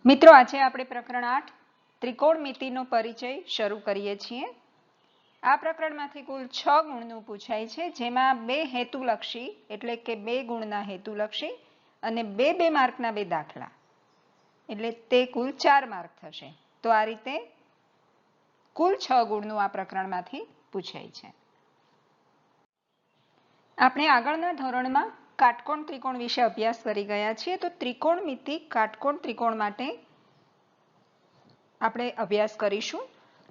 મિત્રો આજે આપણે પ્રકરણ 8 ત્રિકોણમિતિનો પરિચય શરૂ કરીએ છીએ। આ પ્રકરણમાંથી કુલ 6 ગુણનું પૂછાય છે, જેમાં 2 હેતુલક્ષી એટલે કે 2 ગુણના હેતુલક્ષી અને 2 માર્કના 2 દાખલા એટલે તે કુલ 4 માર્ક થશે। તો આ રીતે કુલ 6 ગુણનું આ પ્રકરણમાંથી પૂછાય છે। આપણે આગળના ધોરણમાં કાટકોણ ત્રિકોણ વિશે અભ્યાસ કરી ગયા છીએ। તો ત્રિકોણમિતિ કાટકોણ ત્રિકોણ માટે આપણે અભ્યાસ કરીશું।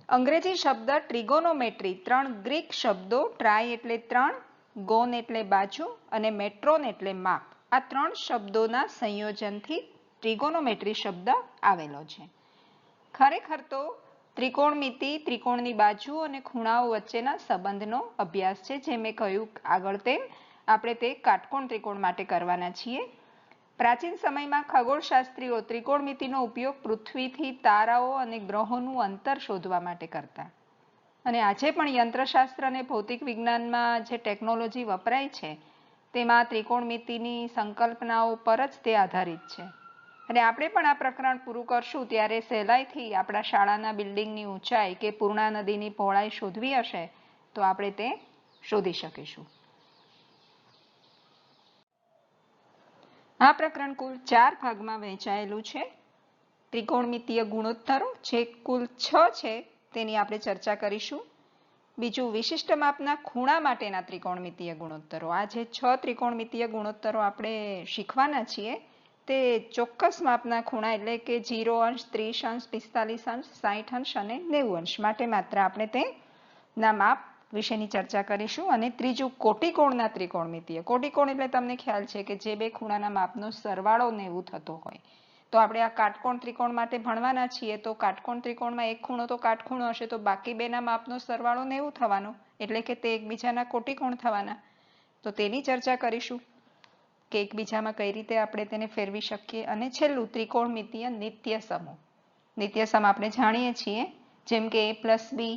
અંગ્રેજી શબ્દ ટ્રિગોનોમેટ્રી 3 ગ્રીક શબ્દો ટ્રાય એટલે 3, ગોન એટલે બાજુ અને મેટ્રોન એટલે માપ, આ 3 શબ્દોના સંયોજનથી ટ્રિગોનોમેટ્રી શબ્દ આવેલો છે। ખરેખર તો ત્રિકોણમિતિ ત્રિકોણની બાજુ અને ખૂણાઓ વચ્ચેના સંબંધનો અભ્યાસ છે। જે મેં કહ્યું આગળ તેમ આપણે તે કાટકોણ ત્રિકોણ માટે કરવાના છીએ। પ્રાચીન સમયમાં ખગોળશાસ્ત્રીઓ ત્રિકોણમિતિનો ઉપયોગ પૃથ્વીથી તારાઓ અને ગ્રહોનું અંતર શોધવા માટે કરતા, અને આજે પણ યંત્રશાસ્ત્ર અને ભૌતિક વિજ્ઞાનમાં જે ટેકનોલોજી વપરાય છે તેમાં ત્રિકોણમિતિની સંકલ્પનાઓ પર જ તે આધારિત છે। અને આપણે પણ આ પ્રકરણ પૂરું કરશું ત્યારે સહેલાઈથી આપણા શાળાના બિલ્ડિંગની ઊંચાઈ કે પૂર્ણા નદીની પહોળાઈ શોધવી હશે તો આપણે તે શોધી શકીશું। આ પ્રકરણ કુલ 4 ભાગમાં વહેંચાયેલું છે। ત્રિકોણમિતીય ગુણોત્તરો જે કુલ 6 છે તેની આપણે ચર્ચા કરીશું। બીજું વિશિષ્ટ માપના ખૂણા માટેના ત્રિકોણમિતીય ગુણોત્તરો, આ જે 6 ત્રિકોણમિતીય ગુણોત્તરો આપણે શીખવાના છીએ તે ચોક્કસ માપના ખૂણા એટલે કે 0 અંશ, 30 અંશ, 45 અંશ, 60 અંશ અને 90 અંશ માટે માત્ર આપણે તેના માપ વિશેની ચર્ચા કરીશું। અને ત્રીજું કોટિકોણના ત્રિકોણમિતિય, કોટિકોણ એટલે તમને ખ્યાલ છે કે જે 2 ખૂણાના માપનો સરવાળો 90 થતો હોય। તો આપણે આ કાટકોણ ત્રિકોણ માટે ભણવાના છીએ તો કાટકોણ ત્રિકોણમાં એક ખૂણો તો કાટખૂણો હશે તો બાકી બેના માપનો સરવાળો 90 થવાનો, એટલે કે તે એકબીજાના કોટિકોણ થવાના। તો તેની ચર્ચા કરીશું કે એકબીજામાં કઈ રીતે આપણે તેને ફેરવી શકીએ। અને છેલ્લું ત્રિકોણમિતિય નિત્યસમો, નિત્યસમ આપણે જાણીએ છીએ જેમ કે a+b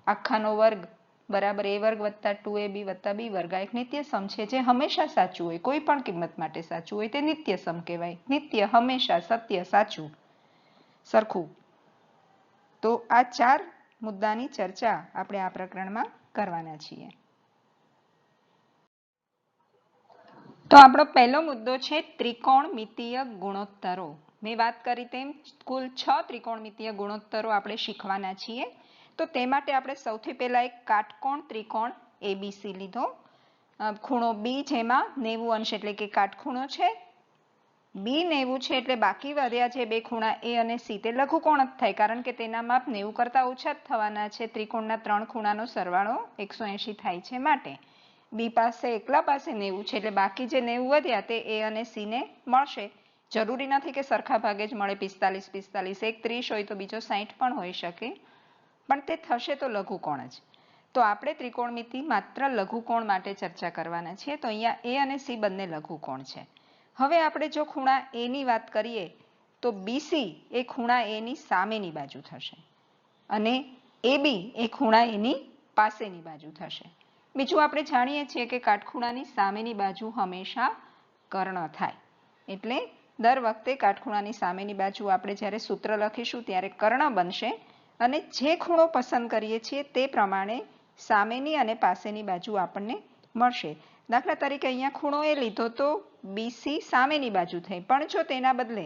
આખાનો વર્ગ બરાબર a વર્ગ વત્તા 2ab વત્તા b વર્ગ, આ એક નિત્યસમ છે જે હંમેશા સાચું હોય, કોઈ પણ કિંમત માટે સાચું હોય તે નિત્યસમ કહેવાય। નિત્ય હંમેશા, સત્ય સાચું, સરખું। તો આ 4 મુદ્દાની ચર્ચા આપણે આ પ્રકરણમાં કરવાના છીએ। તો આપણો પહેલો મુદ્દો છે ત્રિકોણમિતિય ગુણોત્તરો। મેં વાત કરી તેમ કુલ 6 ત્રિકોણમિતિય ગુણોત્તરો આપણે શીખવાના છીએ। તો તે માટે આપણે સૌથી પહેલા એક કાટકોણ ત્રિકોણ ABC લીધો, ખૂણો B જેમાં 90 અંશ એટલે કે કાટખૂણો છે, B 90 છે એટલે બાકી વધ્યા જે 2 ખૂણા A અને C તે લઘુકોણ જ થાય, કારણ કે તેના માપ 90 કરતા ઓછા જ થવાના છે। ત્રિકોણના 3 ખૂણાનો સરવાળો 180 થાય છે માટે B પાસે એકલા પાસે 90 છે એટલે બાકી જે 90 વધ્યા તે A અને C ને મળશે। જરૂરી નથી કે સરખા ભાગે જ મળે, 45 45, એક 30 હોય તો બીજો 60 પણ હોઈ શકે, પણ તે થશે તો લઘુકોણ જ। તો આપણે ત્રિકોણમિતિ માત્ર લઘુકોણ માટે ચર્ચા કરવાના છીએ। તો અહીંયા A અને C બંને લઘુકોણ છે। હવે આપણે જો ખૂણા A ની વાત કરીએ તો BC એ ખૂણા A ની સામેની બાજુ થશે અને AB એ ખૂણા A ની પાસેની બાજુ થશે। બીજું આપણે જાણીએ છીએ કે કાટખૂણાની સામેની બાજુ હંમેશા કર્ણ થાય, એટલે દર વખતે કાટખૂણાની સામેની બાજુ આપણે જ્યારે સૂત્ર લખીશું ત્યારે કર્ણ બનશે અને જે ખૂણો પસંદ કરીએ છીએ તે પ્રમાણે સામેની અને પાસેની બાજુ આપણને મળશે। દાખલા તરીકે અહીંયા ખૂણો એ લીધો તો BC સામેની બાજુ થઈ, પણ જો તેના બદલે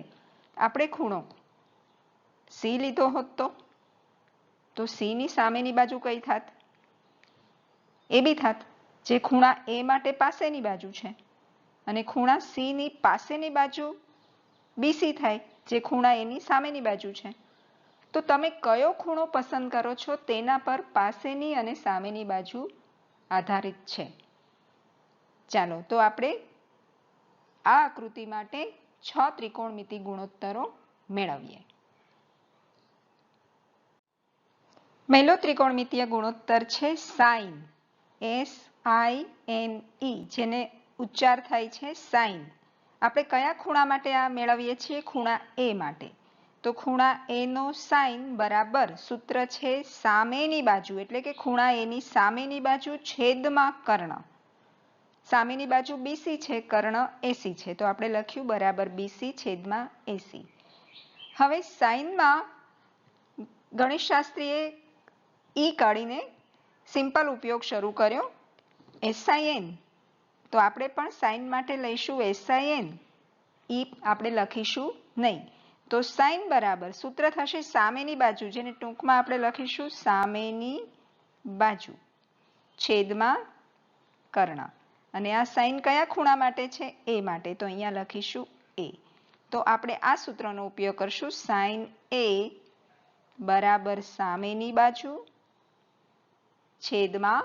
આપણે ખૂણો C લીધો હોત તો C ની સામેની બાજુ કઈ થાત? AB થાત, જે ખૂણા A માટે પાસેની બાજુ છે, અને ખૂણા C ની પાસેની બાજુ BC થાય જે ખૂણા A ની સામેની બાજુ છે। તો તમે કયો ખૂણો પસંદ કરો છો તેના પર પાસેની અને સામેની બાજુ આધારિત છે। ચાલો તો આપણે આ આકૃતિ માટે 6 ત્રિકોણમિતિ ગુણોત્તરો મેળવીએ। પહેલો ત્રિકોણમિતિય ગુણોત્તર છે સાઇન, SINE, જેને ઉચ્ચાર થાય છે સાઇન। આપણે કયા ખૂણા માટે આ મેળવીએ છીએ? ખૂણા A માટે। તો ખૂણા A નો સાઇન બરાબર સૂત્ર છે સામેની બાજુ, એટલે કે ખૂણા A ની સામેની બાજુ છેદમાં કર્ણ। સામેની બાજુ BC છે, કર્ણ AC છે, તો આપણે લખ્યું બરાબર BC છેદમાં AC। હવે સાઇનમાં ગણેશશાસ્ત્રીએ ઈ કાઢીને સિમ્પલ ઉપયોગ શરૂ કર્યો, SIN. તો આપણે પણ સાઇન માટે લઈશું SIN, ઈ આપણે લખીશું નહીં. તો સાઇન બરાબર સૂત્ર થશે સામેની બાજુ, જેને ટૂંકમાં આપણે લખીશું સામેની બાજુ છેદમાં કર્ણ. અને આ સાઇન કયા ખૂણા માટે છે? એ માટે. તો અહીંયા લખીશું A. તો આપણે આ સૂત્રનો ઉપયોગ કરશું. સાઇન A બરાબર સામેની બાજુ છેદમાં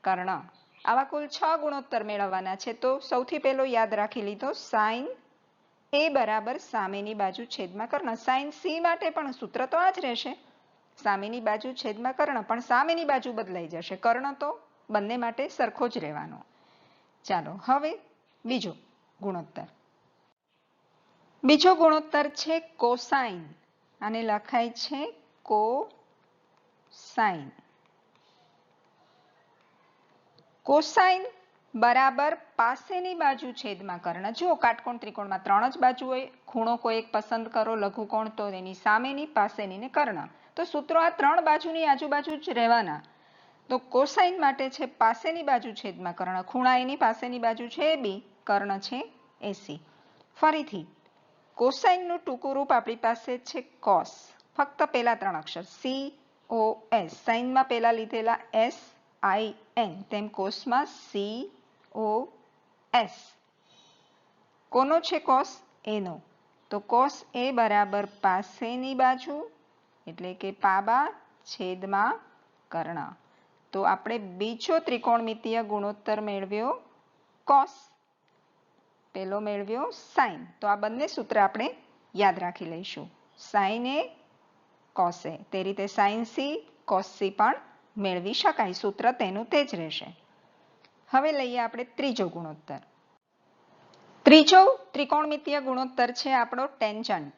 કર્ણ. આવા કુલ 6 ગુણોત્તર મેળવવાના છે. તો સૌથી પહેલો યાદ રાખી લીધો, સાઇન A બરાબર સામેની બાજુ છેદમાં કર્ણ. સાઇન C માટે પણ સૂત્ર તો આ જ રહેશે, સામેની બાજુ છેદમાં કર્ણ, પણ સામેની બાજુ બદલાઈ જશે. કર્ણ તો બંને માટે સરખો જ રહેવાનો. ચાલો હવે બીજો ગુણોત્તર. બીજો ગુણોત્તર છે કોસાઇન. આને લખાય છે કોસાઇન. કોસાઇન બરાબર પાસેની બાજુ છેદમાં કર્ણ. જુઓ, કાટકોણ ત્રિકોણમાં 3 જ બાજુ હોય, ખૂણો કોઈ એક પસંદ કરો, લઘુકોણ તો એની સામેની, પાસેની ને કર્ણ. તો સૂત્રો આ 3 બાજુની આજુબાજુ જ રહેવાના. તો કોસાઇન માટે છે પાસેની બાજુ છેદમાં કર્ણ. ખૂણા એની પાસેની બાજુ છે AB, કર્ણ છે AC. ફરીથી કોસાઇનનું ટૂંકું રૂપ આપણી પાસે છે કોસ. ફક્ત પહેલા 3 અક્ષર COS. સાઇનમાં પહેલા લીધેલા SIN, તેમ કોસમાં COS. કોનો છે કોસ? એનો. તો કોસ A બરાબર પાસેની બાજુ એટલે કે પાબા છેદમાં કર્ણ. તો આપણે બીજો ત્રિકોણમિતીય ગુણોત્તર મેળવ્યો કોસ, પેલો મેળવ્યો સાઇન. તો આ બંને સૂત્ર આપણે યાદ રાખી લઈશું, સાઇન A કોસ A. તે રીતે સાઇન C કોસ C પણ મેળવી શકાય, સૂત્ર તેનું તે જ રહેશે. હવે લઈએ આપણે ત્રીજો ગુણોત્તર. ત્રીજો ત્રિકોણમિતીય ગુણોત્તર છે આપણો ટેન્જન્ટ.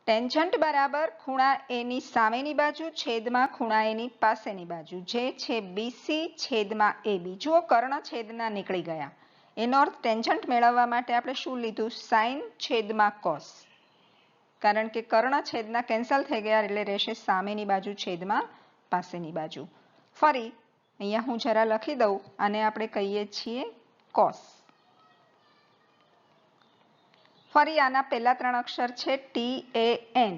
ટેન્જન્ટ બરાબર ખૂણા A ની સામેની બાજુ છેદમાં ખૂણા A ની પાસેની બાજુ, જે છે BC છેદમાં AB. જુઓ, કર્ણ છેદના નીકળી ગયા. એનો અર્થ ટેન્જન્ટ મેળવવા માટે આપણે શું લીધું? સાઇન છેદમાં કોસ. કારણ કે કર્ણ છેદના કેન્સલ થઈ ગયા એટલે રહેશે સામેની બાજુ છેદમાં પાસેની બાજુ. ફરી અહીંયા હું જરા લખી દઉં, આને આપણે કહીએ છીએ કોસ. ફરી આના પહેલા 3 અક્ષર છે TAN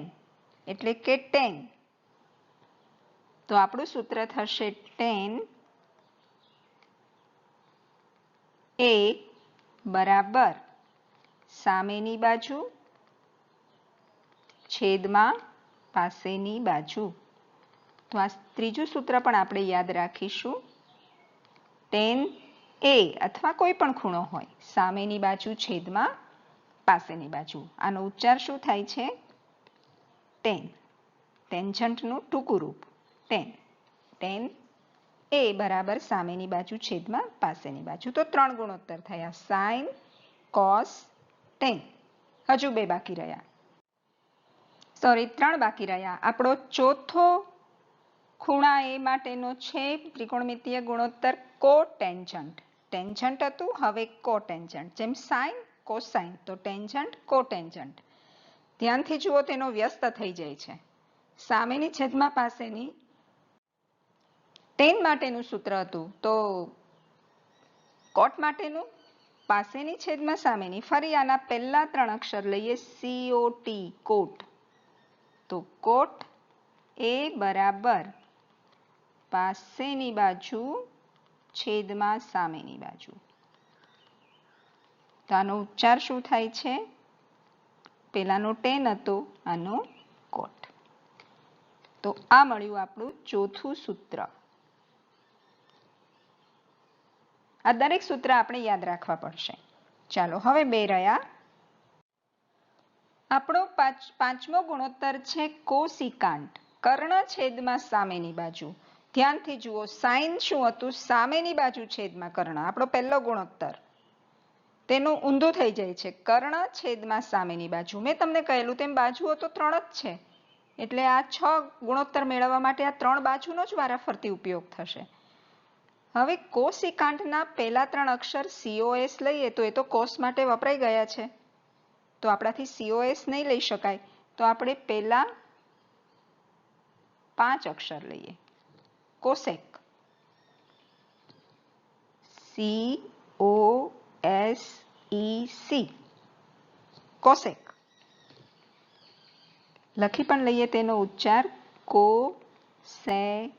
એટલે કે ટેન. તો આપણું સૂત્ર થશે ટેન A બરાબર સામેની બાજુ છેદમાં પાસેની બાજુ. તો આ ત્રીજું સૂત્ર પણ આપણે યાદ રાખીશું. ટેન A અથવા કોઈ પણ ખૂણો હોય, સામેની બાજુ છેદમાં પાસેની બાજુ. આનો ઉચ્ચાર શું થાય છે? ટેન. ટેન્જન્ટનું ટૂંકું રૂપ ટેન. ટેન A બરાબર સામેની બાજુ છેદમાં પાસેની બાજુ. તો 3 ગુણોત્તર થયા, સાઇન, કોસ, ટેન. હજુ 2 બાકી રહ્યા. સોરી, 3 બાકી રહ્યા. આપણો ચોથો ખૂણા A માટેનો છે ત્રિકોણમિતીય ગુણોત્તર કોટેન્જન્ટ. ટેન્જન્ટ હતું, હવે કોટેન્જન્ટ. જેમ સાઇન કોસાઇન, તો ટેન્જન્ટ કોટેન્જન્ટ. ધ્યાનથી જુઓ, તેનો વ્યસ્ત થઈ જાય છે. સામેની છેદમાં પાસેની ટેન માટેનું સૂત્ર હતું, તો કોટ માટેનું પાસેની છેદમાં સામેની. ફરી આના પહેલા 3 અક્ષર લઈએ, COT કોટ. તો કોટ A બરાબર પાસેની બાજુ છેદમાં સામેની બાજુ. તો આનો ઉચ્ચાર શું થાય છે? પેલાનો ટેન હતો, આનો કોટ. તો આ મળ્યું આપણું ચોથું સૂત્ર. આ દરેક સૂત્ર આપણે યાદ રાખવા પડશે. ચાલો હવે 2 રહ્યા. આપણો પાંચમો ગુણોત્તર છે કોસિકાન્ટ. કર્ણ છેદમાં સામેની બાજુ. ધ્યાનથી જુઓ, સાઇન શું હતું? સામેની બાજુ છેદમાં કર્ણ. આપણો પહેલો ગુણોત્તર. તેનું ઊંધું થઈ જાય છે, કર્ણ છેદમાં સામેની બાજુ. મેં તમને કહેલું તેમ બાજુઓ તો 3 જ છે, એટલે આ 6 ગુણોત્તર મેળવવા માટે આ 3 બાજુનો જ વારાફરતી ઉપયોગ થશે. હવે કોસિકાન્ટના પહેલા 3 અક્ષર COS લઈએ તો એ તો કોસ માટે વપરાઈ ગયા છે, તો આપણાથી COS નહીં લઈ શકાય. તો આપણે પહેલા 5 અક્ષર લઈએ. Cosec, COSEC, cosec. લખી પણ લઈએ તેનો ઉચ્ચાર કોસેક.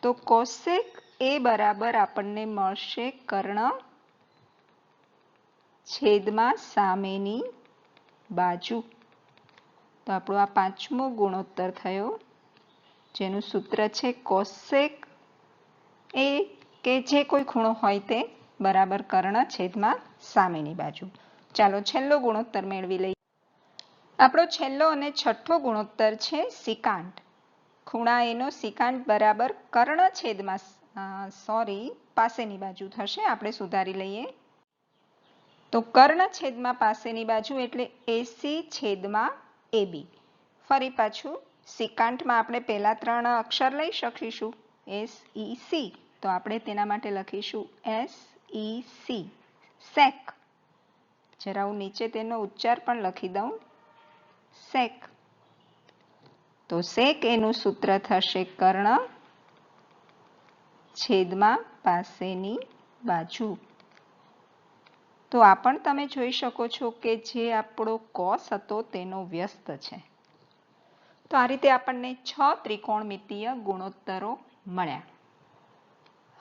તો કોસેક એ બરાબર આપણને મળશે કર્ણ છેદમાં સામેની બાજુ. તો આપણો આ 5મો ગુણોત્તર થયો, જેનું સૂત્ર છે કોસેક એ કે જે કોઈ ખૂણો હોય તે બરાબર કર્ણ છેદમાં સામેની બાજુ. ચાલો છેલ્લો ગુણોત્તર મેળવી લઈએ. આપણો છેલ્લો અને છઠ્ઠો ગુણોત્તર છે સિકાંટ. ખૂણા એનો સિકાંટ બરાબર કર્ણ છેદમાં પાસેની બાજુ થશે. આપણે સુધારી લઈએ. તો કર્ણ છેદમાં પાસેની બાજુ એટલે AC છેદમાં AB. ફરી પાછું સિકાંટમાં આપણે પહેલા 3 અક્ષર લઈ શકીશું SEC. તો આપણે તેના માટે લખીશું SEC, સેક. જરા હું નીચે તેનો ઉચ્ચાર પણ લખી દઉં, સેક. તો સેક એનું સૂત્ર થશે કર્ણ છેદમાં પાસેની બાજુ. તો આ પણ તમે જોઈ શકો છો કે જે આપણો કોસ હતો તેનો વ્યસ્ત છે. તો આ રીતે આપણને 6 ત્રિકોણમિતીય ગુણોત્તરો મળ્યા.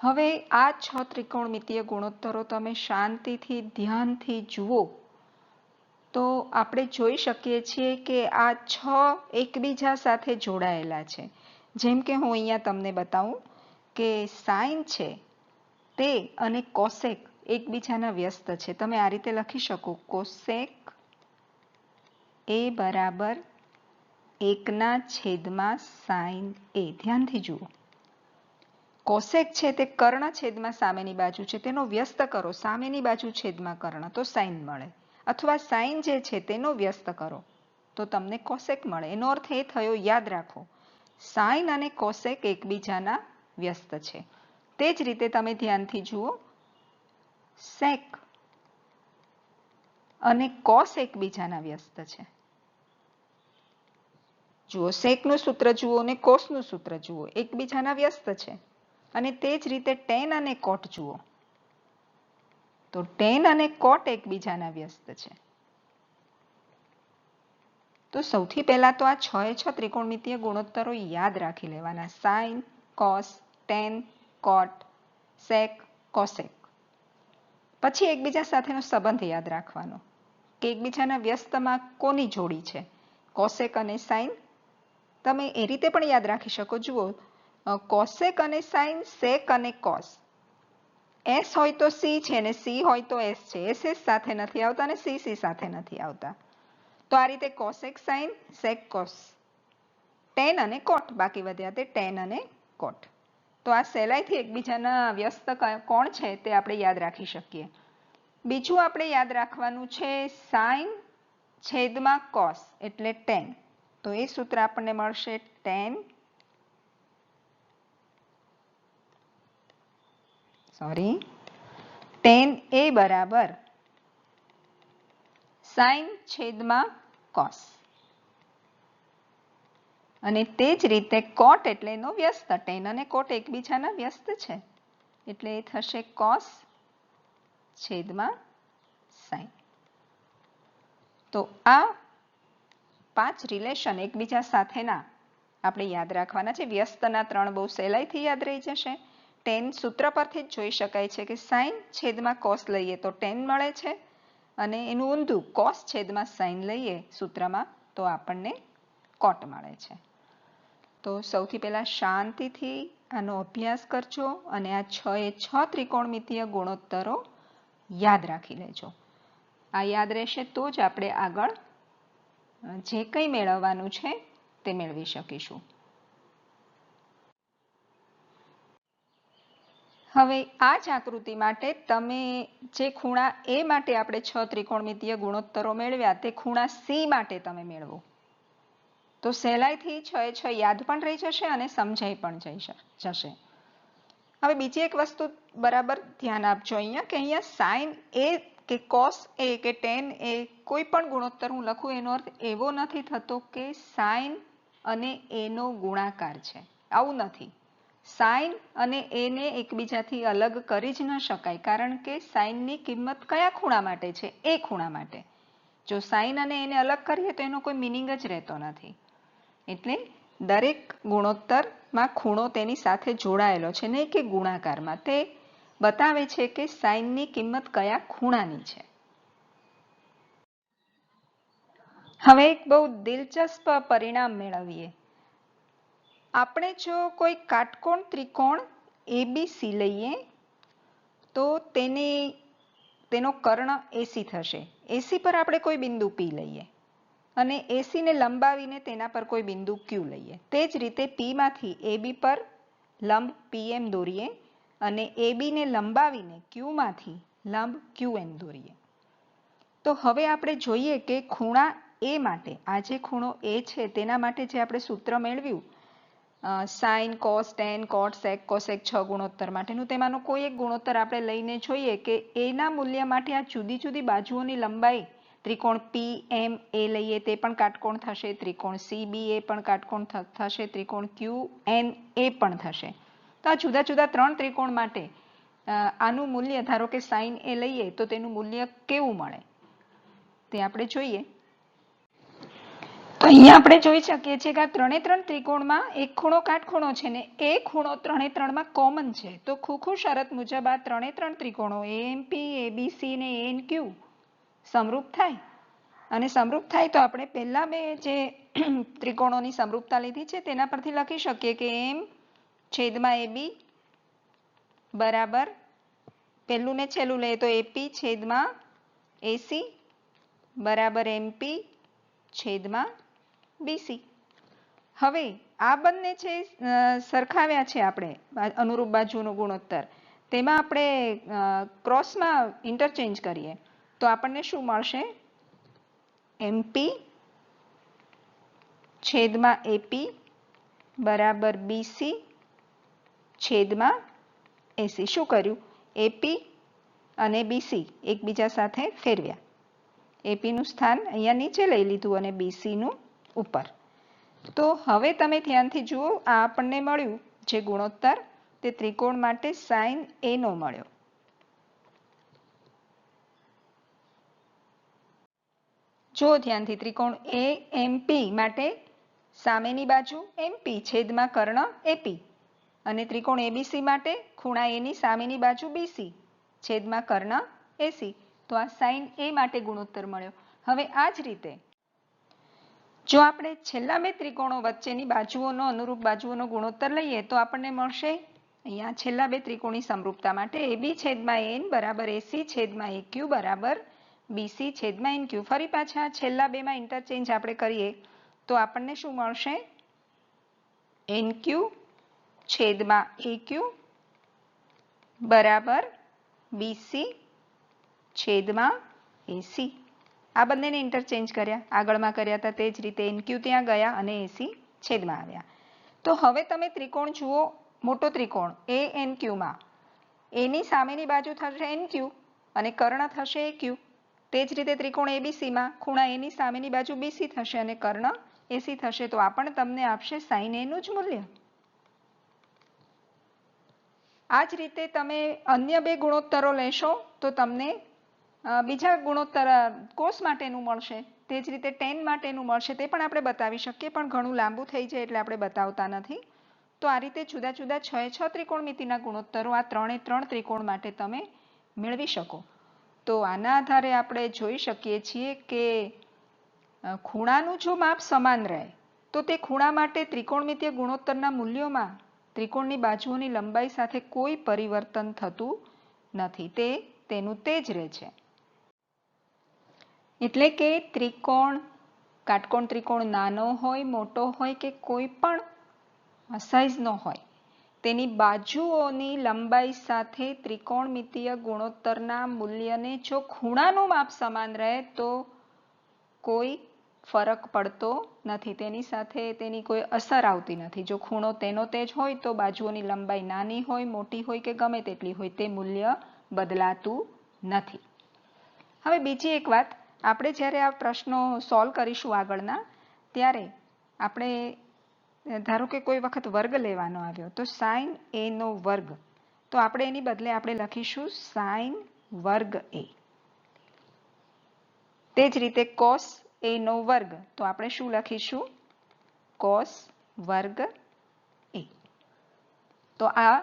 હવે આ 6 ત્રિકોણમિતીય ગુણોત્તરો તમે શાંતિથી ધ્યાનથી જુઓ તો આપણે જોઈ શકીએ છીએ કે આ 6 એકબીજા સાથે જોડાયેલા છે. જેમ કે હું અહીંયા તમને બતાવું કે સાઇન છે તે અને કોસેક એકબીજાના વ્યસ્ત છે. તમે આ રીતે લખી શકો, કોસેક એ બરાબર 1/sin A. ધ્યાનથી જુઓ, કોસેક છે તે કર્ણ છેદમાં સામેની બાજુ છે, તેનો વ્યસ્ત કરો, સામેની બાજુ છેદમાં કર્ણ, તો સાઇન મળે. અથવા સાઇન જે છે તેનો વ્યસ્ત કરો તો તમને કોસેક મળે. એનો અર્થ એ થયો, યાદ રાખો, સાઇન અને કોસેક એકબીજાના વ્યસ્ત છે. તે જ રીતે તમે ધ્યાનથી જુઓ, સેક અને કોસ એકબીજાના વ્યસ્ત છે. જુઓ, સેકનું સૂત્ર જુઓ અને કોસનું સૂત્ર જુઓ, એકબીજાના વ્યસ્ત છે. અને તે જ રીતે ટેન અને કોટ જુઓ, તો ટેન અને કોટ એકબીજાના વ્યસ્ત છે. તો સૌથી પહેલા તો આ 6 ત્રિકોણમિતીય ગુણોત્તરો યાદ રાખી લેવાના. સાઇન, કોસ, ટેન, કોટ, સેક, કોસેક. પછી એકબીજા સાથેનો સંબંધ યાદ રાખવાનો કે એકબીજાના વ્યસ્તમાં કોની જોડી છે, કોસેક અને સાઇન. તમે એ રીતે પણ યાદ રાખી શકો. જુઓ, કોસેક અને સાઇન, સેક અને કોસ. S હોય તો C છે ને C હોય તો S છે. S સાથે નથી આવતા અને CC સાથે નથી આવતા. તો આ રીતે કોસેક સાઇન, સેક કોસ, ટેન અને કોટ. બાકી વધ્યા તે ટેન અને કોટ. તો આ સહેલાઈથી એકબીજાના વ્યસ્ત કોણ છે તે આપણે યાદ રાખી શકીએ. બીજું આપણે યાદ રાખવાનું છે સાઇન છેદમાં કોસ એટલે ટેન. તો એ સૂત્ર આપણને મળશે ટેન A બરાબર સાઇન છેદમાં કોસ. અને તે જ રીતે કોટ એટલે એનો વ્યસ્ત. ટેન અને કોટ એકબીજાના વ્યસ્ત છે એટલે એ થશે કોસ છેદમાં સાઇન. તો આ 5 રિલેશન એકબીજા સાથેના આપણે યાદ રાખવાના છે. વ્યસ્તના 3 બહુ સહેલાઈથી યાદ રહી જશે. ટેન સૂત્ર પરથી જ જોઈ શકાય છે કે સાઇન છેદમાં કોસ લઈએ તો ટેન મળે છે અને એનું ઊંધું કોસ છેદમાં સાઇન લઈએ સૂત્રમાં તો આપણને કોટ મળે છે. તો સૌથી પહેલા શાંતિથી આનો અભ્યાસ કરજો અને આ 6 ત્રિકોણમિતીય ગુણોત્તરો યાદ રાખી લેજો. આ યાદ રહેશે તો જ આપણે આગળ જે કંઈ મેળવવાનું છે તે મેળવી શકીશું. હવે આ જ આકૃતિ માટે તમે જે ખૂણા A માટે આપણે 6 ત્રિકોણમિતીય ગુણોત્તરો મેળવ્યા તે ખૂણા C માટે તમે મેળવો તો સહેલાઈથી 6 યાદ પણ રહી જશે અને સમજાઈ પણ જશે. હવે બીજી એક વસ્તુ બરાબર ધ્યાન આપજો અહીંયા કે અહીંયા સાઇન A કે cos a કે tan a કોઈ પણ ગુણોત્તર હું લખું એનો અર્થ એવો નથી થતો કે sin અને a નો ગુણાકાર છે, આવું નથી. sin અને a ને એકબીજાથી અલગ કરી જ ન શકાય, કારણ કે sin ની કિંમત કયા ખૂણા માટે છે? એ ખૂણા માટે. જો sin અને a ને અલગ કરીએ તો એનો કોઈ મિનિંગ જ રહેતો નથી. એટલે દરેક ગુણોત્તરમાં ખૂણો તેની સાથે જોડાયેલો છે, નહીં કે ગુણાકારમાં. તે બતાવે છે કે sin ની કિંમત કયા ખૂણાની છે. હવે એક બહુ દિલચસ્પ પરિણામ મેળવીએ. આપણે જો કોઈ કાટકોણ ત્રિકોણ ABC લઈએ તો તેનો કર્ણ AC થશે. AC પર આપણે કોઈ બિંદુ P લઈએ અને AC ને લંબાવીને તેના પર કોઈ બિંદુ Q લઈએ. તે જ રીતે P માંથી AB પર લંબ PM દોરીએ અને AB ને લંબાવીને Q માંથી લંબ QN દોરીએ. તો હવે આપણે જોઈએ કે ખૂણા A માટે, આ જે ખૂણો A છે તેના માટે જે આપણે સૂત્ર મેળવ્યું sin, cos, tan, cot, sec, cosec 6 ગુણોત્તર માટેનું, તેમાંનો કોઈ એક ગુણોત્તર આપણે લઈને જોઈએ કે A ના મૂલ્ય માટે આ જુદી જુદી બાજુઓની લંબાઈ ત્રિકોણ PMA લઈએ તે પણ કાટકોણ થશે, ત્રિકોણ CBA પણ કાટકોણ થશે, ત્રિકોણ QNA પણ થશે. તો આ જુદા જુદા 3 ત્રિકોણ માટે આનું મૂલ્ય, ધારો કે sin A લઈએ તો તેનું મૂલ્ય કેવું મળે તે આપણે જોઈએ. તો અહીંયા આપણે જોઈ શકીએ છીએ કે આ 3 ત્રિકોણમાં એક ખૂણો કાટખૂણો છે ને એ ખૂણો 3 કોમન છે. તો ખુખુ શરત મુજબ આ 3 ત્રિકોણો AMP, ABC ને ANQ સમરૂપ થાય. અને સમરૂપ થાય તો આપણે પહેલા બે જે ત્રિકોણોની સમરૂપતા લીધી છે તેના પરથી લખી શકીએ કે M છેદમાં AB બરાબર, પહેલું ને છેલ્લું લઈએ તો AP છેદમાં AC બરાબર MP છેદમાં BC. હવે આ બંને છે સરખાવ્યા છે આપણે અનુરૂપ બાજુનો ગુણોત્તર, તેમાં આપણે ક્રોસમાં ઇન્ટરચેન્જ કરીએ તો આપણને શું મળશે? MP છેદમાં AP બરાબર BC છેદમાં AC. શું કર્યું? AP અને BC એકબીજા સાથે ફેરવ્યા. AP નું સ્થાન અહીંયા નીચે લઈ લીધું અને BC નું ઉપર. તો હવે તમે ધ્યાનથી જુઓ, આ આપણને મળ્યું જે ગુણોત્તર તે ત્રિકોણ માટે sin A નો મળ્યો. જો ધ્યાનથી, ત્રિકોણ AMP માટે સામેની બાજુ MP છેદમાં કર્ણ AP અને ત્રિકોણ ABC માટે ખૂણા A ની સામેની બાજુ BC છેદમાં કર્ણ AC. તો આ sin A માટે ગુણોત્તર મળ્યો. હવે આ જ રીતે જો આપણે છેલ્લા બે ત્રિકોણો વચ્ચેની બાજુઓનો અનુરૂપ બાજુઓનો ગુણોત્તર લઈએ તો આપણને મળશે અહીંયા છેલ્લા બે ત્રિકોણની સમરૂપતા માટે AB છેદમાં AN બરાબર AC છેદમાં AQ બરાબર BC છેદમાં NQ. ફરી પાછા છેલ્લા બેમાં ઇન્ટરચેન્જ આપણે કરીએ તો આપણને શું મળશે? NQ છેદમાં AQ બરાબર BC છેદમાં AC. આ બંનેને ઇન્ટરચેન્જ કર્યા, આગળમાં કર્યા હતા તે જ રીતે NQ ત્યાં ગયા અને AC છેદમાં આવ્યા. તો હવે તમે ત્રિકોણ જુઓ, મોટો ત્રિકોણ ANQ માં A ની સામેની બાજુ થશે NQ અને કર્ણ થશે AQ. તે જ રીતે ત્રિકોણ ABC માં ખૂણા A ની સામેની બાજુ BC થશે અને કર્ણ AC થશે. તો આ પણ તમને આપશે sin A નું જ મૂલ્ય. આ જ રીતે તમે અન્ય બે ગુણોત્તરો લેશો તો તમને બીજા ગુણોત્તર cos માટેનું મળશે, તે જ રીતે tan માટેનું મળશે. તે પણ આપણે બતાવી શકીએ પણ ઘણું લાંબુ થઈ જાય એટલે આપણે બતાવતા નથી. તો આ રીતે જુદા જુદા 6 ત્રિકોણમિતિના ગુણોત્તરો આ 3 ત્રિકોણ માટે તમે મેળવી શકો. તો આના આધારે આપણે જોઈ શકીએ છીએ કે ખૂણાનું જો માપ સમાન રહે તો તે ખૂણા માટે ત્રિકોણમિતીય ગુણોત્તરના મૂલ્યોમાં ત્રિકોણની બાજુઓની લંબાઈ સાથે કોઈ પરિવર્તન થતું નથી, તે તેનું તે જ રહે છે. એટલે કે ત્રિકોણ, કાટકોણ ત્રિકોણ નાનો હોય, મોટો હોય કે કોઈ પણ સાઈઝનો હોય, તેની બાજુઓની લંબાઈ સાથે ત્રિકોણમિતીય ગુણોત્તરના મૂલ્યને જો ખૂણાનું માપ સમાન રહે તો કોઈ ફરક પડતો નથી, તેની સાથે તેની કોઈ અસર આવતી નથી. જો ખૂણો તેનો તે જ હોય તો બાજુઓની લંબાઈ નાની હોય, મોટી હોય કે ગમે તેટલી હોય તે મૂલ્ય બદલાતું નથી. હવે બીજી એક વાત, આપણે જ્યારે આ પ્રશ્નો સોલ્વ કરીશું આગળના, ત્યારે આપણે ધારો કે કોઈ વખત વર્ગ લેવાનો આવ્યો તો સાઇન એ નો વર્ગ, તો આપણે એની બદલે આપણે લખીશું સાઇન વર્ગ એ. તે જ રીતે કોસ એ નો વર્ગ, તો આપણે શું લખીશું? કોસ વર્ગ એ. તો આ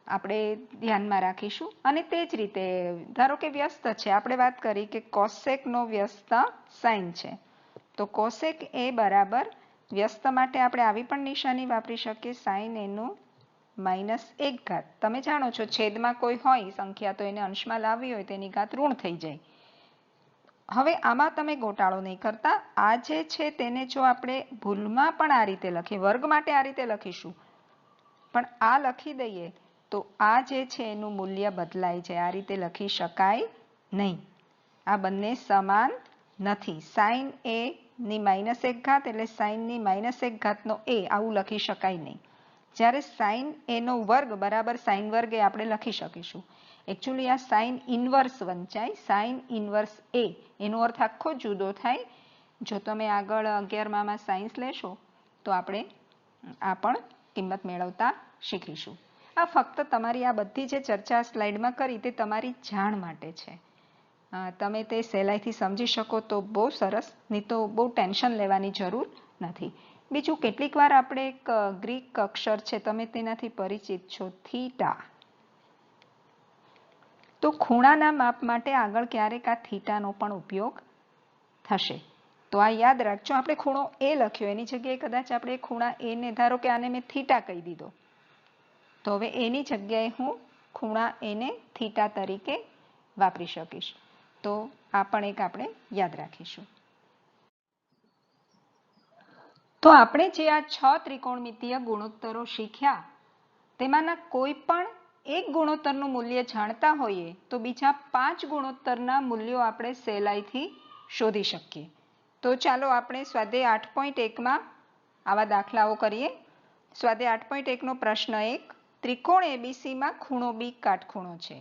આપણે ધ્યાનમાં રાખીશું. અને તે જ રીતે ધારો કે વ્યસ્ત છે, આપણે વાત કરી કે કોસેકનો વ્યસ્ત સાઇન છે, તો કોસેક એ બરાબર વ્યસ્ત માટે આપણે આવી પણ નિશાની વાપરી શકીએ, સાઇન એનું -1 તમે જાણો છો છેદમાં કોઈ હોય સંખ્યા તો એને અંશમાં લાવવી હોય તેની ઘાત ઋણ થઈ જાય. હવે આમાં તમે ગોટાળો નહીં કરતા, આ જે છે તેને જો આપણે ભૂલમાં પણ આ રીતે લખીએ, વર્ગ માટે આ રીતે લખીશું, પણ આ લખી દઈએ તો આ જે છે એનું મૂલ્ય બદલાય છે, આ રીતે લખી શકાય નહીં. આ બંને સમાન નથી. સાઇન એ ની -1 એટલે સાઇનની -1 નો એ, આવું લખી શકાય નહીં. જ્યારે સાઇન એનો વર્ગ બરાબર સાઇન વર્ગ એ આપણે લખી શકીશું. એકચ્યુઅલી આ સાઇન ઇન્વર્સ વંચાય, સાઇન ઇન્વર્સ એ, એનો અર્થ આખો જુદો થાય. જો તમે આગળ 11માં સાયન્સ લેશો તો આપણે આ પણ કિંમત મેળવતા શીખીશું. આ ફક્ત તમારી આ બધી જે ચર્ચા સ્લાઇડમાં કરી તે તમારી જાણ માટે છે. તમે તે સહેલાઈથી સમજી શકો તો બહુ સરસ, નહીં તો બહુ ટેન્શન લેવાની જરૂર નથી. બીજું, કેટલીક વાર આપણે એક ગ્રીક અક્ષર છે, તમે તેનાથી પરિચિત છો, થીટા. તો ખૂણાના માપ માટે આગળ ક્યારેક આ થીટાનો પણ ઉપયોગ થશે. તો આ યાદ રાખજો. આપણે ખૂણો એ લખ્યો, એની જગ્યાએ કદાચ આપણે ખૂણા એ ને, ધારો કે આને મેં થીટા કહી દીધો, તો હવે એની જગ્યાએ હું ખૂણા એને થીટા તરીકે વાપરી શકીશ. તો આ પણ એક આપણે યાદ રાખીશું. તો આપણે જે આ 6 ત્રિકોણમિતીય ગુણોત્તરો શીખ્યા, તેમાંના કોઈ પણ એક ગુણોત્તરનું મૂલ્ય જાણતા હોઈએ તો બીજા 5 ગુણોત્તરના મૂલ્યો આપણે સહેલાઈથી શોધી શકીએ. તો ચાલો આપણે સ્વાધ્યાય 8.1માં આવા દાખલાઓ કરીએ. સ્વાધ્યાય 8.1નો પ્રશ્ન 1, ત્રિકોણ એબીસીમાં ખૂણો બી કાટખૂણો છે.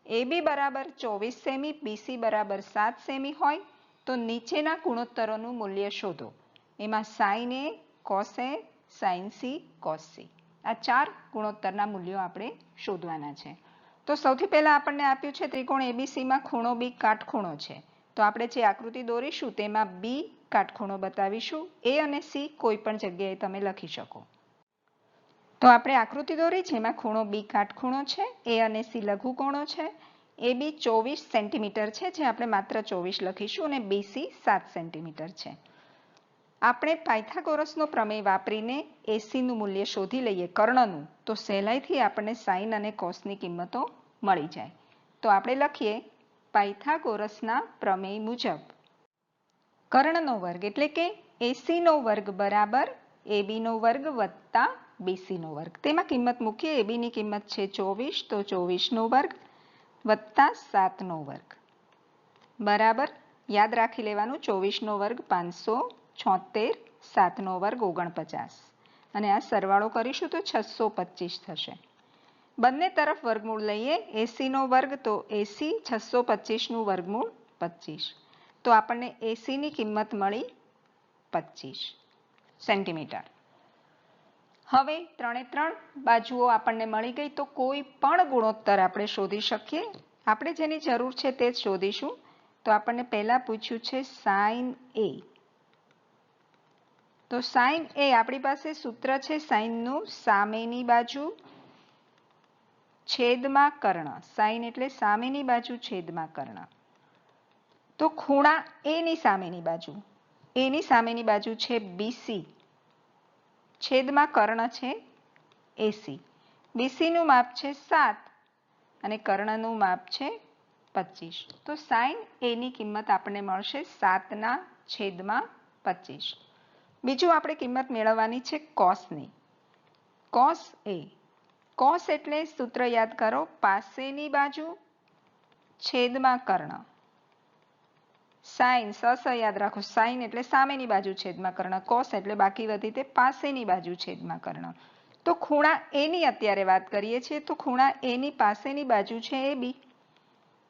AB બરાબર 24 સેમી, BC બરાબર 7 સેમી હોય તો નીચેના ગુણોત્તરોનું મૂલ્ય શોધો. એમાં સાઇન એ, કોસ એ, સાઇન સી, કોસ સી, આ 4 ગુણોત્તરના મૂલ્યો આપણે શોધવાના છે. તો સૌથી પહેલા આપણને આપ્યું છે ત્રિકોણ એબીસીમાં ખૂણો બી કાટખૂણો છે. તો આપણે જે આકૃતિ દોરીશું તેમાં બી કાટખૂણો બતાવીશું. એ અને સી કોઈ પણ જગ્યાએ તમે લખી શકો. તો આપણે આકૃતિ દોરી જેમાં ખૂણો બી કાટખૂણો છે, એ અને સી લઘુકોણો છે. એ બી 24 સેન્ટીમીટર છે, જે આપણે માત્ર 24 લખીશું, અને બીસી 7 સેન્ટીમીટર છે. આપણે પાયથાગોરસનો પ્રમેય વાપરીને એસીનું મૂલ્ય શોધી લઈએ, કર્ણનું, તો સહેલાઈથી આપણને સાઇન અને કોસની કિંમતો મળી જાય. તો આપણે લખીએ પાયથાગોરસના પ્રમેય મુજબ કર્ણનો વર્ગ એટલે કે એસીનો વર્ગ બરાબર એબીનો વર્ગ વત્તા બીસીનો વર્ગ. તેમાં કિંમત મૂકીએ. એબીની કિંમત છે 24, તો 24નો વર્ગ વત્તા 7નો વર્ગ બરાબર, યાદ રાખી લેવાનું, 24નો વર્ગ 576, 7નો વર્ગ 49, અને આ સરવાળો કરીશું તો 625 થશે. બંને તરફ વર્ગમૂળ લઈએ. એસીનો વર્ગ તો એસી, 625નું વર્ગમૂળ 25, તો આપણને એસીની કિંમત મળી 25 સેન્ટીમીટર. હવે 3 બાજુઓ આપણને મળી ગઈ, તો કોઈ પણ ગુણોત્તર આપણે શોધી શકીએ. આપણે જેની જરૂર છે તે જ શોધીશું. તો આપણને પહેલા પૂછ્યું છે સાઇન એ. તો સાઇન એ આપણી પાસે સૂત્ર છે સાઇનનું સામેની બાજુ છેદમાં કર્ણ. સાઇન એટલે સામેની બાજુ છેદમાં કર્ણ. તો ખૂણા એની સામેની બાજુ, એની સામેની બાજુ છે બીસી, છેદમાં કર્ણ છે એસી. બીસીનું માપ છે 7 અને કર્ણનું માપ છે 25. તો સાઇન એની કિંમત આપણને મળશે 7/25. બીજું આપણે કિંમત મેળવવાની છે કોસની. કોસ એ, કોસ એટલે સૂત્ર યાદ કરો, પાસેની બાજુ છેદમાં કર્ણ. સાઇન યાદ રાખો, સાઇન એટલે સામેની બાજુ છેદમાં કર્ણ, કોસ એટલે બાકી વધી તે પાસેની બાજુ છેદમાં કર્ણ. તો ખૂણા એની અત્યારે વાત કરીએ છીએ, તો ખૂણા એની પાસેની બાજુ છે એબી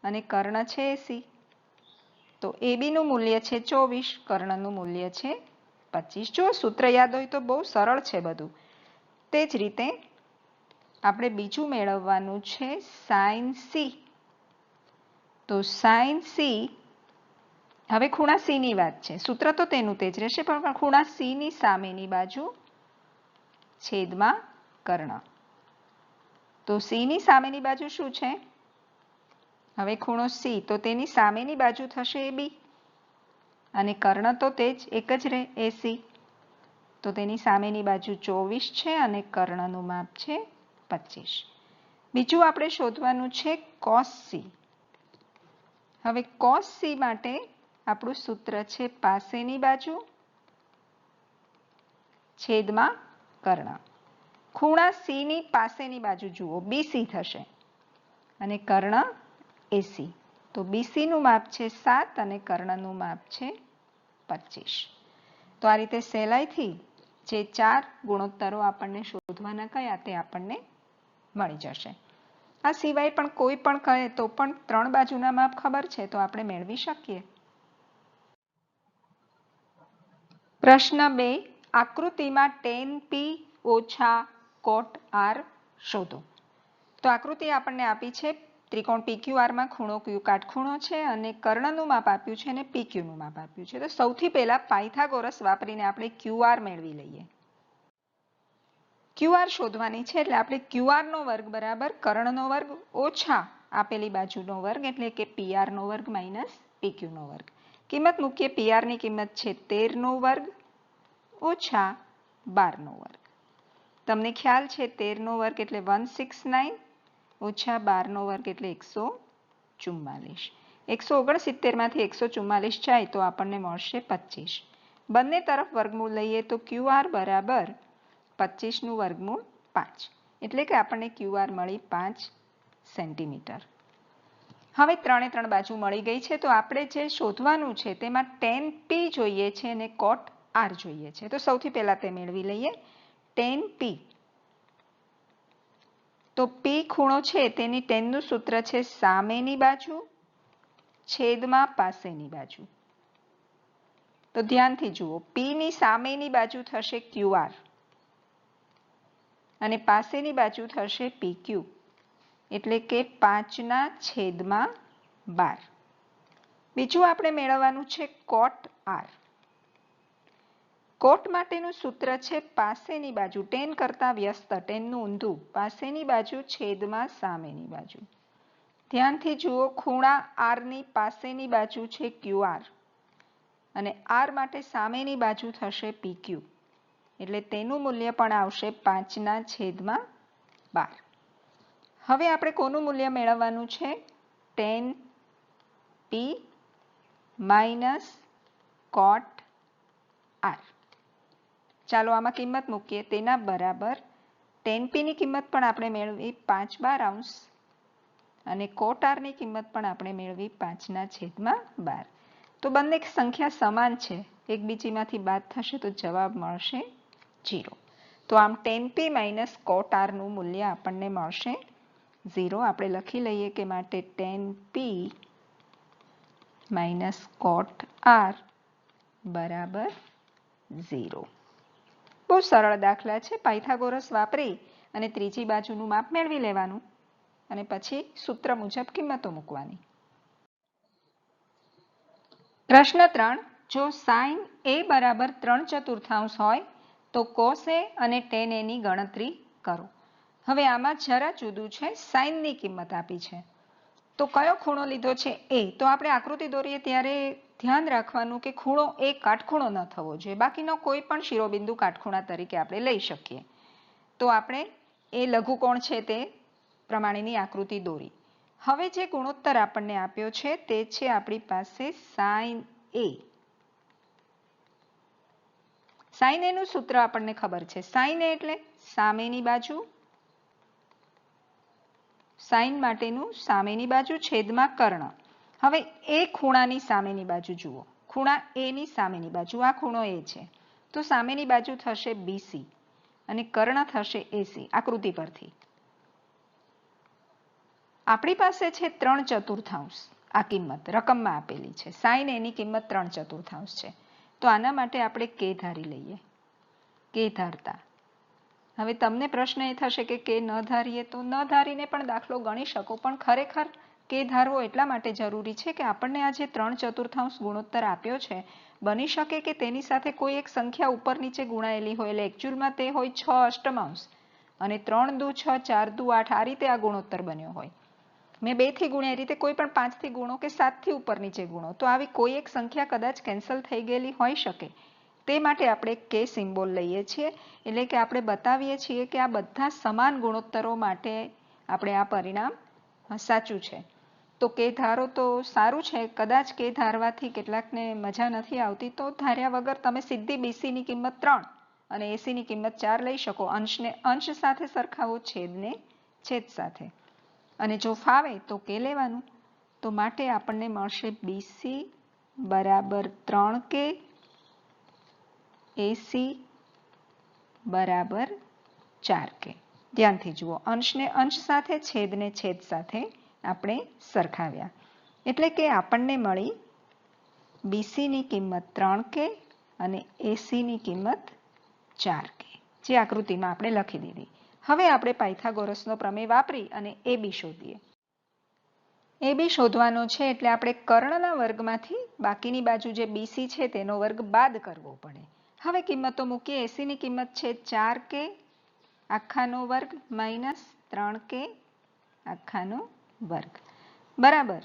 અને કર્ણ છે એસી. તો AB નું મૂલ્ય છે 24, કર્ણનું મૂલ્ય છે 25. જો સૂત્ર યાદ હોય તો બહુ સરળ છે બધું. તે જ રીતે આપણે બીજું મેળવવાનું છે sin C. તો sin C, હવે ખૂણા C ની વાત છે. સૂત્ર તો તેનું તે જ રહેશે, પણ ખૂણા C ની સામેની બાજુ છેદમાં કર્ણ. તો C ની સામેની બાજુ શું છે? હવે ખૂણો C, તો તેની સામેની બાજુ થશે AB, અને કર્ણ તો તે જ એક જ રહે AC. તો તેની સામેની બાજુ 24 છે અને કર્ણનું માપ છે 25. બીજું આપણે શોધવાનું છે cos C. હવે cos C માટે આપણું સૂત્ર છે પાસેની બાજુ છેદમાં કર્ણ. ખૂણા C ની પાસેની બાજુ જુઓ, BC થશે, અને કર્ણ AC. તો BC નું માપ છે 7 અને કર્ણનું માપ છે 25. તો આ રીતે સહેલાઈથી જે 4 ગુણોત્તરો આપણને શોધવાના કયા તે આપણને મળી જશે. આ સિવાય પણ કોઈ પણ કહે તો પણ 3 બાજુના માપ ખબર છે તો આપણે મેળવી શકીએ. પ્રશ્ન 2, આકૃતિમાં tan P ઓછા cot R શોધો. તો આકૃતિ આપણને આપી છે ત્રિકોણ PQR માં ખૂણો Q કાટખૂણો છે અને કર્ણનું માપ આપ્યું છે અને PQ નું માપ આપ્યું છે. તો સૌથી પહેલા પાયથાગોરસ વાપરીને આપણે QR મેળવી લઈએ. QR શોધવાની છે એટલે આપણે QR નો વર્ગ બરાબર કર્ણનો વર્ગ ઓછા આપેલી બાજુનો વર્ગ એટલે કે PR નો વર્ગ માઇનસ PQ નો વર્ગ. કિંમત મૂકીએ. PR ની કિંમત છે 13 નો વર્ગ ઓછા 12 નો વર્ગ. તમને ખ્યાલ છે 13 નો વર્ગ એટલે 169 ઓછા 12 નો વર્ગ એટલે 144. 169 માંથી 144 જાય તો આપણને મળશે 25. બંને તરફ વર્ગમૂળ લઈએ તો QR બરાબર 25 નું વર્ગમૂળ 5, એટલે કે આપણને QR મળી 5 સેન્ટીમીટર. હવે 3 બાજુ મળી ગઈ છે. તો આપણે જે શોધવાનું છે તેમાં tan P જોઈએ છે અને cot R જોઈએ છે. તો સૌથી પહેલા તે મેળવી લઈએ. tan P, તો P ખૂણો છે તેની tan નું સૂત્ર છે સામેની બાજુ છેદમાં પાસેની બાજુ. તો ધ્યાનથી જુઓ, P ની સામેની બાજુ થશે QR અને પાસેની બાજુ થશે PQ, એટલે કે 5/12. બીજું આપણે મેળવવાનું છે cot R. કોટ માટેનું સૂત્ર છે પાસેની બાજુ tan કરતા વ્યસ્ત, tan નું ઊંધું, પાસેની બાજુ છેદમાં સામેની બાજુ. ધ્યાનથી જુઓ, ખૂણા R ની પાસેની બાજુ છે QR અને R માટે સામેની બાજુ થશે PQ, એટલે તેનું મૂલ્ય પણ આવશે 5/12. હવે આપણે કોનું મૂલ્ય મેળવવાનું છે? tan P minus cot R. ચાલો આમાં કિંમત મૂકીએ. તેના બરાબર tan P ની કિંમત પણ આપણે મેળવી 5/12 અને cot R ની કિંમત પણ આપણે મેળવી 5/12. તો બંને સંખ્યા સમાન છે, એકબીજીમાંથી બાદ થશે તો જવાબ મળશે 0. તો આમ tan P minus cot R નું મૂલ્ય આપણને મળશે 0. આપણે લખી લઈએ કે માટે tan P minus cot R બરાબર 0. બહુ સરળ દાખલા છે. પાયથાગોરસ વાપરી અને ત્રીજી બાજુનું માપ મેળવી લેવાનું અને પછી સૂત્ર મુજબ કિંમતો મૂકવાની. પ્રશ્ન 3, જો sin A બરાબર 3/4 હોય તો cos A અને tan A ની ગણતરી કરો. હવે આમાં જરા જુદું છે. sin ની કિંમત આપી છે તો કયો ખૂણો લીધો છે A. તો આપણે આકૃતિ દોરીએ ત્યારે ધ્યાન રાખવાનું કે ખૂણો A કાટખૂણો ન થવો જોઈએ. બાકીનો કોઈ પણ શિરોબિંદુ કાટખૂણા તરીકે આપણે લઈ શકીએ. તો આપણે એ લઘુકોણ છે તે પ્રમાણેની આકૃતિ દોરી. હવે જે ગુણોત્તર આપણને આપ્યો છે તે છે આપણી પાસે sin A. sin A નું સૂત્ર આપણને ખબર છે. sin A એટલે સામેની બાજુ, sin માટેનું સામેની બાજુ છેદમાં કર્ણ. હવે એ ખૂણાની સામેની બાજુ જુઓ, ખૂણા A ની સામેની બાજુ, આ ખૂણો A છે તો સામેની બાજુ થશે BC અને કર્ણ થશે AC. આકૃતિ પરથી આપણી પાસે છે 3/4. આ કિંમત રકમમાં આપેલી છે. sin એની કિંમત 3/4 છે. તો આના માટે આપણે કે ધારી લઈએ. કે ધારતા હવે તમને પ્રશ્ન એ થશે કે ન ધારીએ તો ન ધારીને પણ દાખલો ગણી શકો, પણ ખરેખર કે ધારવો એટલા માટે જરૂરી છે કે આપણને આ જે 3/4 ગુણોત્તર આપ્યો છે, બની શકે કે તેની સાથે કોઈ એક સંખ્યા ઉપર નીચે ગુણાયેલી હોય, એટલે એકચ્યુઅલમાં તે હોય 6 અષ્ટમાંશ અને 3 દુ 6, 4 દુ 8 આ રીતે આ ગુણોત્તર બન્યો હોય. મેં 2 થી ગુણ્યા, એ રીતે કોઈ પણ 5 થી ગુણો કે 7 થી ઉપર નીચે ગુણો, તો આવી કોઈ એક સંખ્યા કદાચ કેન્સલ થઈ ગયેલી હોઈ શકે. તે માટે આપણે કે સિમ્બોલ લઈએ છીએ, એટલે કે આપણે બતાવીએ છીએ કે આ બધા સમાન ગુણોત્તરો માટે આપણે આ પરિણામ સાચું છે. તો કે ધારો તો સારું છે. કદાચ કે ધારવાથી કેટલાકને મજા નથી આવતી, તો ધાર્યા વગર તમે સીધી બીસીની કિંમત 3 અને એસીની કિંમત 4 લઈ શકો. અંશને અંશ સાથે સરખાવો, છેદને છેદ સાથે. અને જો ફાવે તો કે લેવાનું. તો માટે આપણને મળશે બીસી બરાબર 3k, એસી બરાબર 4k. ધ્યાનથી જુઓ, અંશને અંશ સાથે, છેદને છેદ સાથે આપણે સરખાવ્યા, એટલે કે આપણને મળી બીસીની કિંમત 3k અને એસીની કિંમત 4k, જે આકૃતિમાં આપણે લખી દીધી. હવે આપણે પાયથાગોરસનો પ્રમેય વાપરી અને એબી શોધીએ. એબી શોધવાનો છે, એટલે આપણે કર્ણના વર્ગમાંથી બાકીની બાજુ જે બીસી છે તેનો વર્ગ બાદ કરવો પડે. હવે કિંમતો મૂકીએ. એસીની કિંમત છે 4k આખાનો વર્ગ માઇનસ 3k આખાનો વર્ગ બરાબર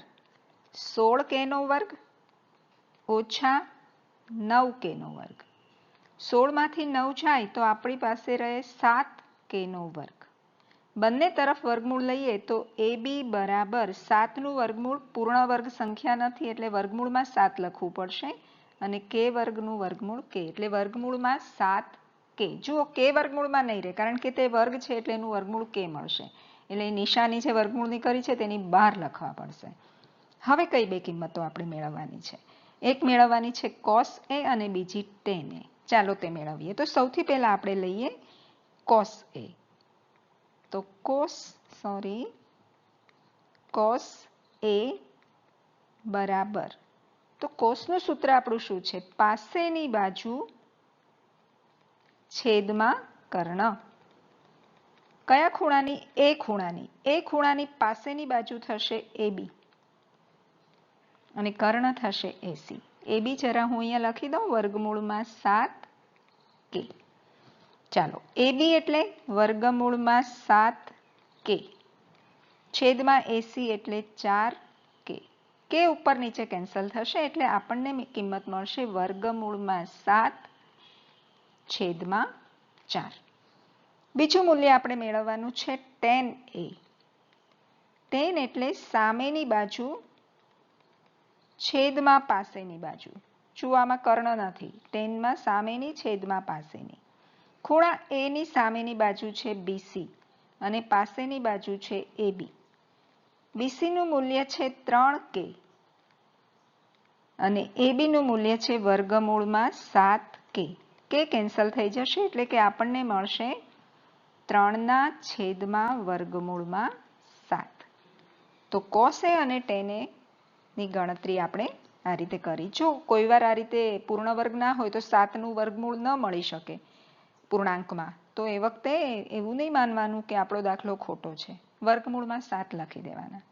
16k નો વર્ગ ઓછા 9k નો વર્ગ. 16 માંથી 9 જાય તો આપણી પાસે રહે 7k નો વર્ગ. બંને તરફ વર્ગમૂળ લઈએ તો એબી બરાબર 7નું વર્ગમૂળ પૂર્ણ વર્ગ સંખ્યા નથી, એટલે વર્ગમૂળમાં 7 લખવું પડશે, અને કે વર્ગનું વર્ગમૂળ કે, એટલે વર્ગમૂળમાં 7k. જુઓ, કે વર્ગમૂળમાં નહીં રહે, કારણ કે તે વર્ગ છે એટલે એનું વર્ગમૂળ કે મળશે, એટલે નિશાની જે વર્ગમૂળની કરી છે તેની બહાર લખવા પડશે. હવે કઈ બે કિંમતો આપણે મેળવવાની છે? એક મેળવવાની છે cos a અને બીજી tan a. ચાલો તે મેળવીએ. તો સૌથી પહેલા આપણે લઈએ cos a. તો cos a બરાબર, તો કોસનું સૂત્ર આપણું શું છે? પાસેની બાજુ છેદમાં કર્ણ. કયા ખૂણાની? એ ખૂણાની. એ ખૂણાની પાસેની બાજુ થશે એબી અને કર્ણ થશે એસી. એબી જરા હું અહીંયા લખી દઉં, વર્ગમૂળમાં 7k. ચાલો, એબી એટલે વર્ગમૂળમાં 7k છેદમાં એસી એટલે 4k. કે ઉપર નીચે કેન્સલ થશે, એટલે આપણને કિંમત મળશે વર્ગમૂળમાં 7 છેદમાં 4. બીજું મૂલ્ય આપણે મેળવવાનું છે tan a. tan એટલે સામેની બાજુ છેદમાં પાસેની બાજુ. જુઓ, આમાં કર્ણ નથી. tanમાં સામેની છેદમાં પાસેની. ખૂણા a ની સામેની બાજુ છે બીસી અને પાસેની બાજુ છે એબી. બીસીનું મૂલ્ય છે 3k અને એબીનું મૂલ્ય છે વર્ગમૂળમાં 7k. કે કેન્સલ થઈ જશે, એટલે કે આપણને મળશે 3/વર્ગમૂળમાં 7. તો cos a અને tan a ની ગણતરી આપણે આ રીતે કરી. જો કોઈ વાર આ રીતે પૂર્ણ વર્ગ ના હોય તો 7નું વર્ગમૂળ ન મળી શકે પૂર્ણાંકમાં, તો એ વખતે એવું નહીં માનવાનું કે આપણો દાખલો ખોટો છે. વર્ગમૂળમાં 7 લખી દેવાના.